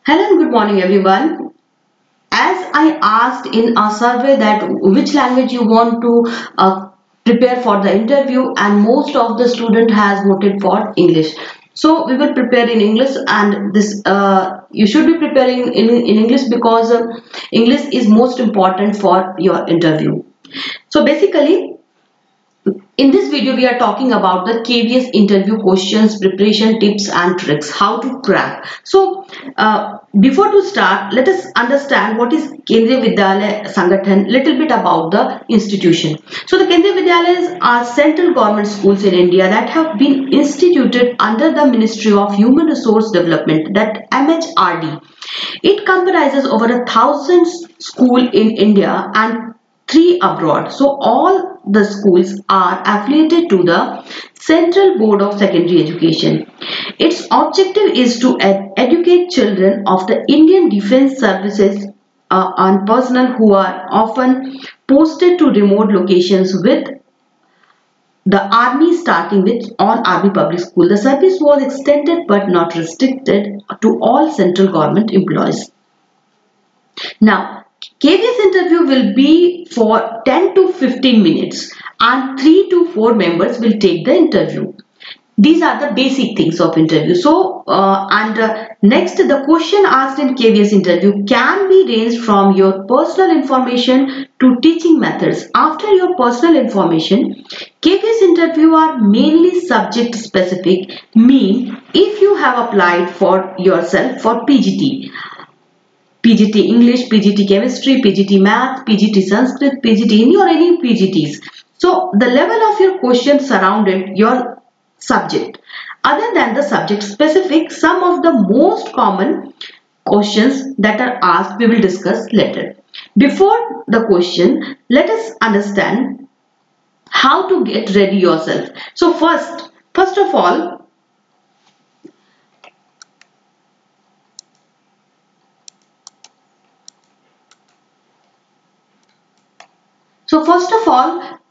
Hello and good morning everyone. As I asked in a survey that which language you want to prepare for the interview, and most of the student has voted for English. So we will prepare in English, and this you should be preparing in English because English is most important for your interview. So basically in this video, we are talking about the KVS interview questions, preparation tips and tricks, how to crack. So, before to start, let us understand what is Kendriya Vidyalaya Sangathan, little bit about the institution. So, the Kendriya Vidyalayas are central government schools in India that have been instituted under the Ministry of Human Resource Development, that MHRD. It comprises over 1,000 schools in India and 3 abroad. So all the schools are affiliated to the Central Board of Secondary Education. Its objective is to educate children of the Indian Defence Services and personnel who are often posted to remote locations, with the army starting with on army public school. The service was extended but not restricted to all central government employees. Now, KVS interview will be for 10 to 15 minutes and 3 to 4 members will take the interview. These are the basic things of interview. So, next, the question asked in KVS interview can be ranged from your personal information to teaching methods. After your personal information, KVS interview are mainly subject specific, mean if you have applied for yourself for PGT English, PGT Chemistry, PGT Math, PGT Sanskrit, PGT Hindi or any PGTs. So the level of your question surrounded your subject. Other than the subject specific, some of the most common questions that are asked we will discuss later. Before the question, let us understand how to get ready yourself. So first of all,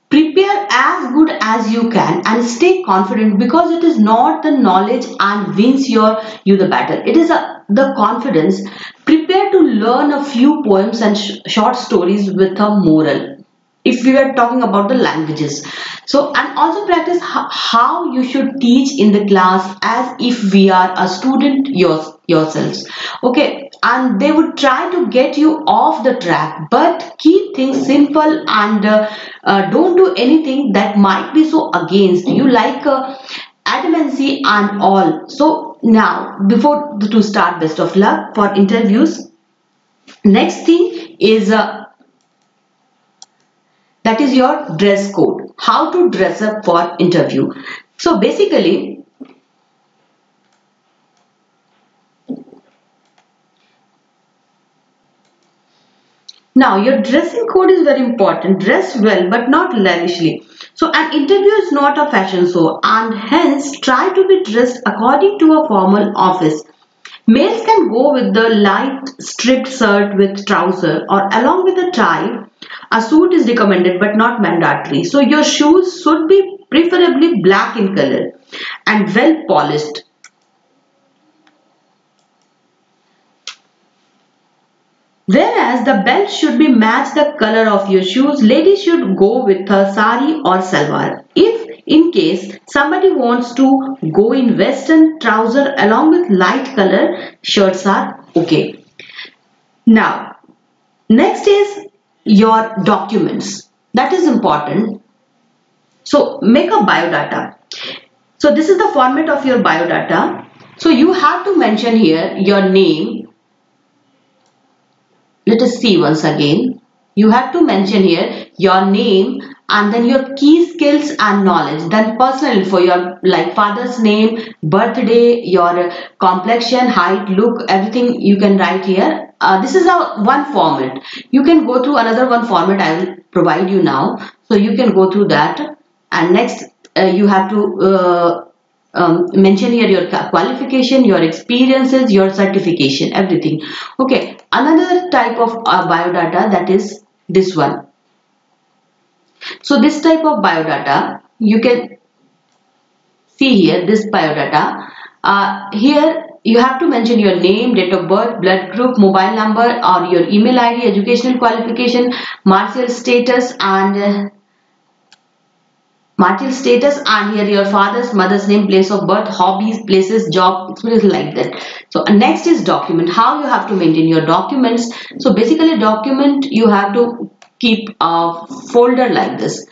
prepare as good as you can and stay confident, because it is not the knowledge and wins you the battle. It is the confidence. Prepare to learn a few poems and short stories with a moral. If we are talking about the languages, so and also practice how you should teach in the class as if we are a student yourselves. Okay, and they would try to get you off the track, but keep things simple and don't do anything that might be so against you, like adamancy and all. So now, before to start, best of luck for interviews. Next thing is that is your dress code, how to dress up for interview. So basically, now your dressing code is very important. Dress well but not lavishly. So an interview is not a fashion show, and hence try to be dressed according to a formal office. Males can go with the light striped shirt with trouser or along with a tie. A suit is recommended but not mandatory. So your shoes should be preferably black in color and well polished. Whereas the belt should be match the color of your shoes. Ladies should go with a sari or salwar. If in case somebody wants to go in western trouser along with light color shirts are okay. Now, next is your documents. That is important. So make a biodata. So this is the format of your biodata. So you have to mention here your name. Let us see once again. You have to mention here your name and then your key skills and knowledge. Then personal info, your like father's name, birthday, your complexion, height, look, everything you can write here. This is a one format. You can go through another one format I will provide you now. So you can go through that. And next you have to mention here your qualification, your experiences, your certification, everything. Okay, another type of biodata, that is this one. So this type of biodata you can see here, this biodata. Here you have to mention your name, date of birth, blood group, mobile number, or your email ID, educational qualification, marital status, and here your father's, mother's name, place of birth, hobbies, places, job, experience, like that. So next is document. How you have to maintain your documents. So basically document, you have to keep a folder like this.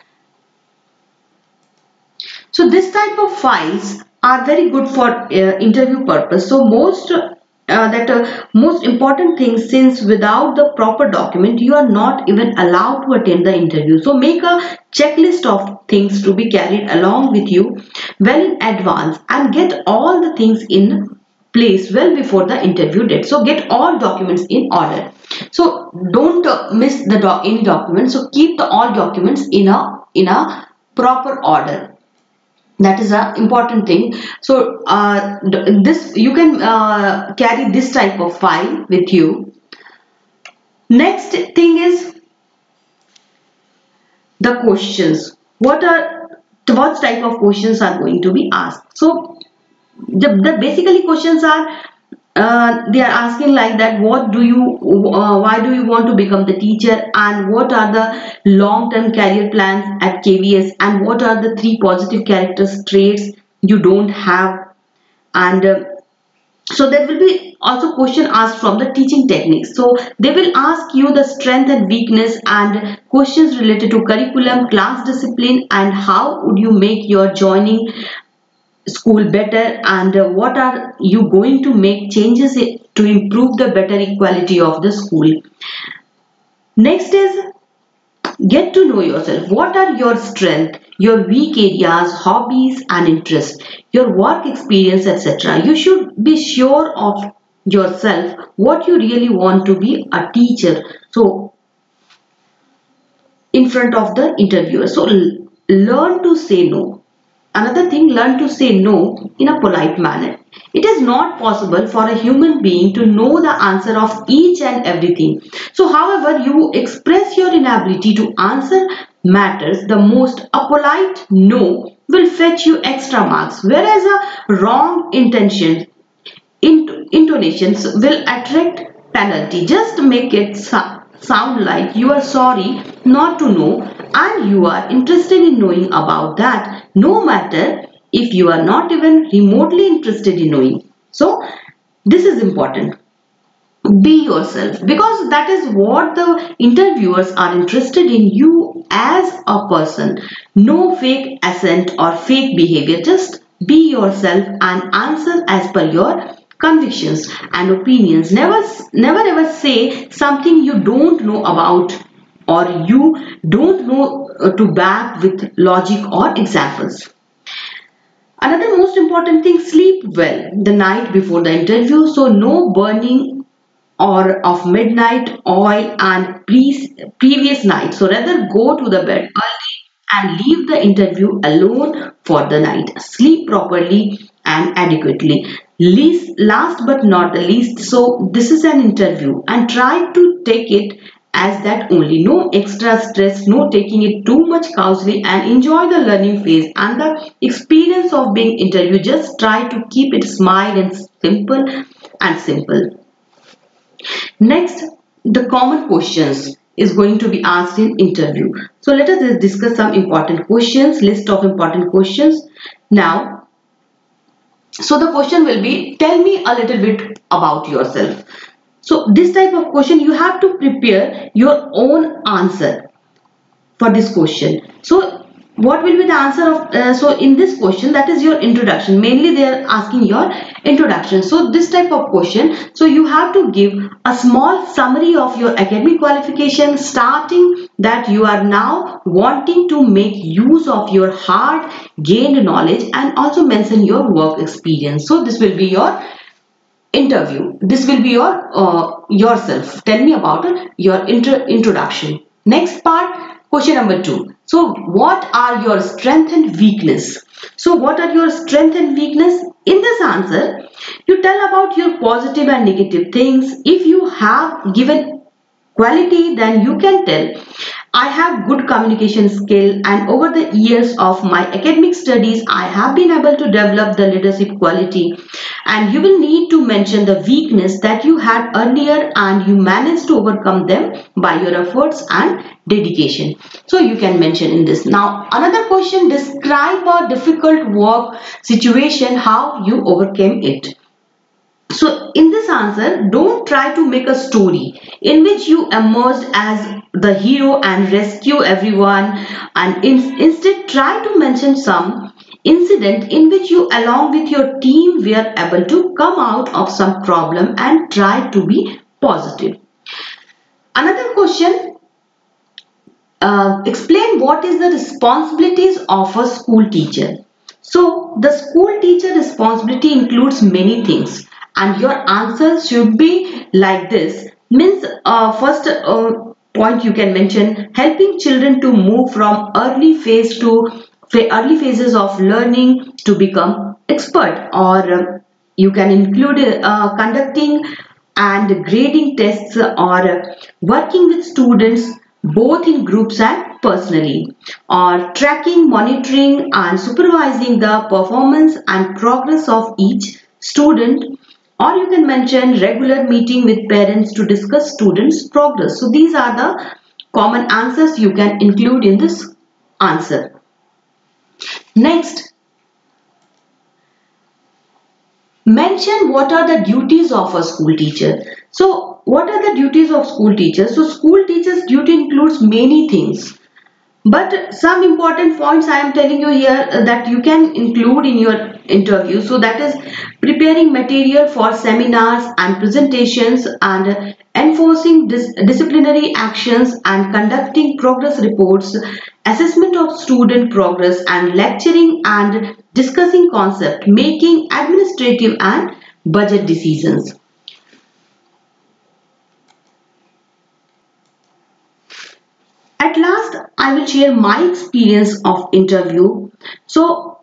So this type of files are very good for interview purpose. So most important thing, since without the proper document you are not even allowed to attend the interview. So make a checklist of things to be carried along with you well in advance and get all the things in place well before the interview date. So get all documents in order. So don't miss any documents. So keep the all documents in a proper order. That is a important thing. So this you can carry this type of file with you. Next thing is the questions. What type of questions are going to be asked? So the basically questions are they are asking like that, why do you want to become the teacher, and what are the long-term career plans at KVS, and what are the 3 positive character traits you don't have, and so there will be also question asked from the teaching techniques. So they will ask you the strength and weakness, and questions related to curriculum, class discipline, and how would you make your joining school better, and what are you going to make changes to improve the better equality of the school. Next is get to know yourself. What are your strengths, your weak areas, hobbies and interests, your work experience, etc. You should be sure of yourself what you really want to be a teacher. So in front of the interviewer. So learn to say no. Another thing, learn to say no in a polite manner. It is not possible for a human being to know the answer of each and everything. So however you express your inability to answer matters the most, a polite no will fetch you extra marks, whereas a wrong intonations will attract penalty. Just make it sound like you are sorry not to know and you are interested in knowing about that, no matter if you are not even remotely interested in knowing. So this is important. Be yourself, because that is what the interviewers are interested in, you as a person. No fake accent or fake behavior. Just be yourself and answer as per your convictions and opinions. Never ever say something you don't know about or you don't know to back with logic or examples. Another most important thing, sleep well the night before the interview. So no burning or of midnight oil and previous night. So rather go to the bed early and leave the interview alone for the night. Sleep properly and adequately. Last but not the least, so this is an interview and try to take it as that only. No extra stress, no taking it too much casually, and enjoy the learning phase and the experience of being interviewed. Just try to keep it smile and simple. Next, the common questions is going to be asked in interview. So let us discuss some important questions, list of important questions. Now, so the question will be, tell me a little bit about yourself. So this type of question, you have to prepare your own answer for this question. So what will be the answer of, so in this question, that is your introduction. Mainly they are asking your introduction. So this type of question, so you have to give a small summary of your academic qualification, starting that you are now wanting to make use of your hard gained knowledge, and also mention your work experience. So this will be your interview. This will be your yourself. Tell me about your introduction. Next part, question number 2. So what are your strength and weakness? So what are your strength and weakness? In this answer, you tell about your positive and negative things. If you have given quality, then you can tell I have good communication skill, and over the years of my academic studies, I have been able to develop the leadership quality. And you will need to mention the weakness that you had earlier and you managed to overcome them by your efforts and dedication. So you can mention in this. Now another question, describe a difficult work situation, how you overcame it. So in this answer, don't try to make a story in which you emerged as the hero and rescue everyone, and instead try to mention some incident in which you along with your team were able to come out of some problem and try to be positive. Another question, explain what is the responsibilities of a school teacher. So the school teacher responsibility includes many things, and your answer should be like this. Means first point you can mention, helping children to move from early phases of learning to become expert, or you can include conducting and grading tests, or working with students both in groups and personally, or tracking, monitoring and supervising the performance and progress of each student, or you can mention regular meeting with parents to discuss students' progress. So these are the common answers you can include in this answer. Next, mention what are the duties of a school teacher. So what are the duties of school teachers? So school teachers duty includes many things. But some important points I am telling you here that you can include in your interview. So that is preparing material for seminars and presentations, and enforcing disciplinary actions and conducting progress reports, assessment of student progress, and lecturing and discussing concept, making administrative and budget decisions. At last, I will share my experience of interview. So,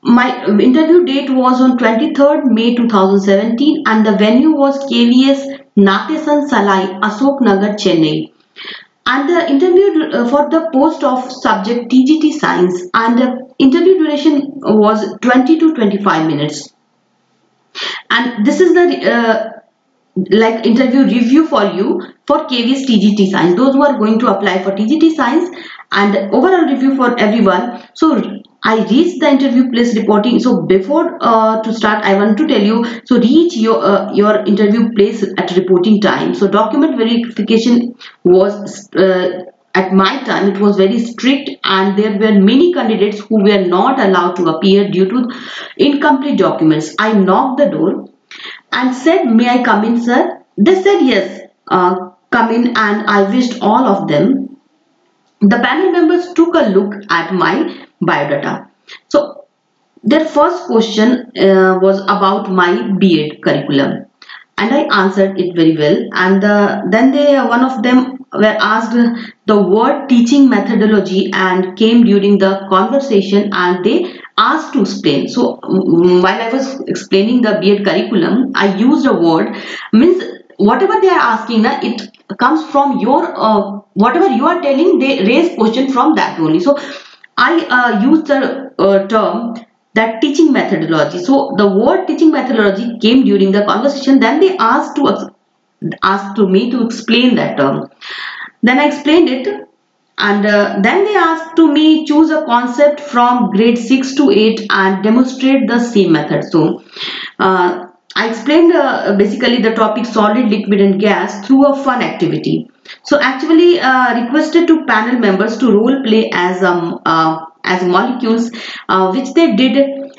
my interview date was on 23rd May 2017, and the venue was KVS Natesan Salai, Asok Nagar, Chennai. And the interview for the post of subject TGT Science, and the interview duration was 20 to 25 minutes. And this is the like interview review for you for KVS TGT Science, those who are going to apply for TGT Science, and overall review for everyone. So I reached the interview place reporting. So before to start, I want to tell you, so reach your interview place at reporting time. So document verification was at my time it was very strict, and there were many candidates who were not allowed to appear due to incomplete documents. I knocked the door and said, "May I come in, sir?" They said, "Yes, come in," and I wished all of them. The panel members took a look at my biodata. So their first question was about my B.Ed curriculum, and I answered it very well. And then one of them were asked the word teaching methodology and came during the conversation, and they asked to explain. So while I was explaining the B.Ed curriculum, I used a word, means whatever they are asking, it comes from your whatever you are telling, they raise question from that only. So I used the term that teaching methodology. So the word teaching methodology came during the conversation. Then they asked to me to explain that term. Then I explained it, and then they asked to me choose a concept from grade 6 to 8 and demonstrate the same method. So I explained basically the topic solid, liquid and gas through a fun activity. So actually requested to panel members to role play as molecules, which they did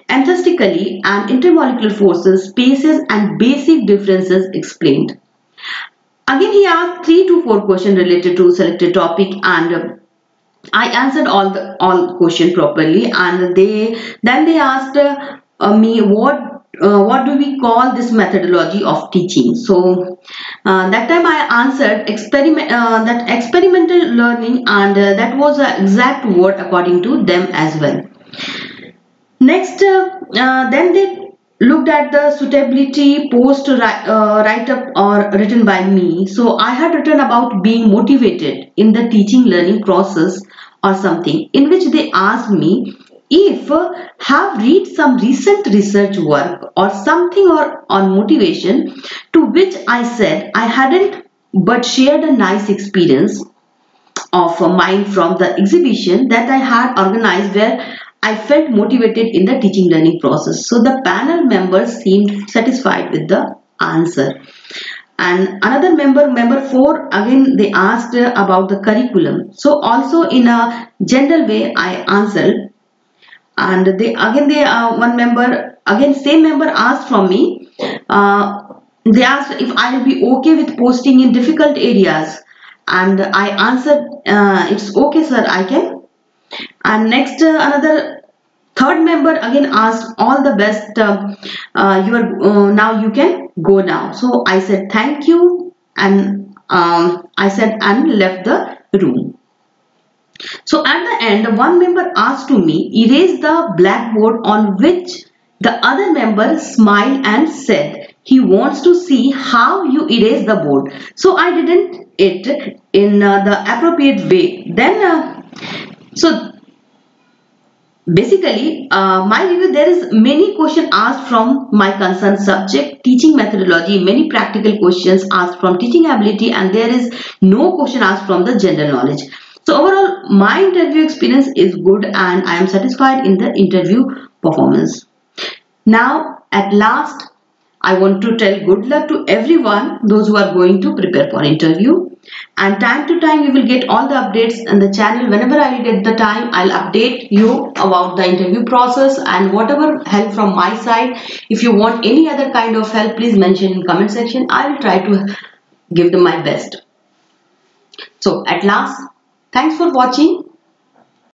enthusiastically, and intermolecular forces, spaces and basic differences explained. Again, he asked 3 to 4 questions related to selected topic, and I answered all question properly. And they asked me what do we call this methodology of teaching. So that time I answered that experimental learning, and that was the exact word according to them as well. Next, then they looked at the suitability post write up or written by me. So I had written about being motivated in the teaching learning process or something, in which they asked me if have read some recent research work or something or on motivation, to which I said I hadn't, but shared a nice experience of mine from the exhibition that I had organized, where I felt motivated in the teaching learning process. So the panel members seemed satisfied with the answer. And another member 4, again they asked about the curriculum. So also in a general way I answered. And they one member, again same member asked from me, they asked if I will be okay with posting in difficult areas, and I answered, it's okay sir, I can. And next another third member again asked, all the best, you are now you can go now. So I said thank you, and I said and left the room. So at the end, one member asked to me, erase the blackboard, on which the other member smiled and said he wants to see how you erase the board. So I didn't it in the appropriate way. Then, so basically, my review, there is many questions asked from my concerned subject, teaching methodology, many practical questions asked from teaching ability, and there is no question asked from the general knowledge. So overall, my interview experience is good and I am satisfied in the interview performance. Now, at last, I want to tell good luck to everyone, those who are going to prepare for interview. And time to time, you will get all the updates in the channel. Whenever I will get the time, I'll update you about the interview process and whatever help from my side. If you want any other kind of help, please mention in comment section. I will try to give them my best. So at last, thanks for watching.